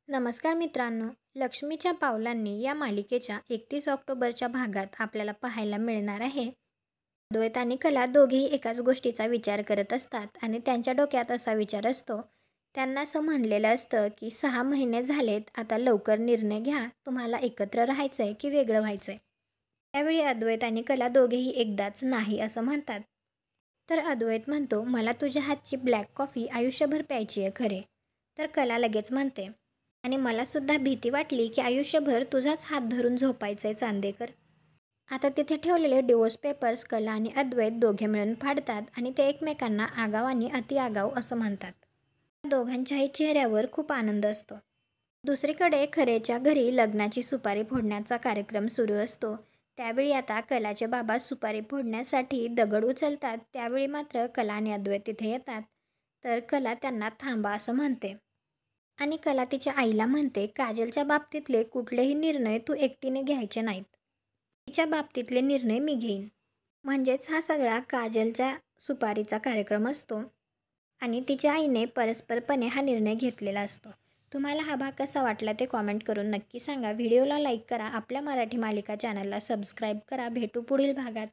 नमस्कार मित्रांनो, लक्ष्मीच्या पावलांनी या मालिकेच्या 31 ऑक्टोबरच्या भागात आपल्याला पाहायला मिळणार आहे. अद्वैत आणि कला दोघेही एकाच गोष्टीचा विचार करत असतात आणि त्यांच्या डोक्यात असा विचार असतो. त्यांना असं म्हणलेलं असतं की 6 महिने झालेत, आता लवकर निर्णय घ्या, तुम्हाला एकत्र राहायचंय की वेगळं व्हायचंय. त्यावेळी अद्वैत आणि कला दोघेही एकदाच नाही असं म्हणतात. तर अद्वैत म्हणतो, मला तुझ्या हातची ब्लॅक कॉफी आयुष्यभर प्यायची आहे खरे. तर कला लगेच म्हणते, आणि मलासुद्धा भीती वाटली की आयुष्यभर तुझाच हात धरून झोपायचंय चांदेकर. आता तिथे ठेवलेले डिवोर्स पेपर्स कला आणि अद्वैत दोघे मिळून फाडतात आणि ते एकमेकांना आगाव आणि अति आगाव असं म्हणतात. दोघांच्याही चेहऱ्यावर खूप आनंद असतो. दुसरीकडे खरेच्या घरी लग्नाची सुपारी फोडण्याचा कार्यक्रम सुरू असतो. त्यावेळी आता कलाचे बाबा सुपारी फोडण्यासाठी दगड उचलतात. त्यावेळी मात्र कला आणि अद्वैत तिथे येतात. तर कला त्यांना थांबा असं म्हणते. आणि कला तिच्या आईला म्हणते, काजलच्या बाबतीतले कुठलेही निर्णय तू एकटीने घ्यायचे नाहीत. तिच्या बाबतीतले निर्णय मी घेईन. म्हणजेच हा सगळा काजलच्या सुपारीचा कार्यक्रम असतो आणि तिच्या आईने परस्परपणे हा निर्णय घेतलेला असतो. तुम्हाला हा भाग कसा वाटला ते कॉमेंट करून नक्की सांगा. व्हिडिओला लाईक करा. आपल्या मराठी मालिका चॅनलला सबस्क्राईब करा. भेटू पुढील भागात.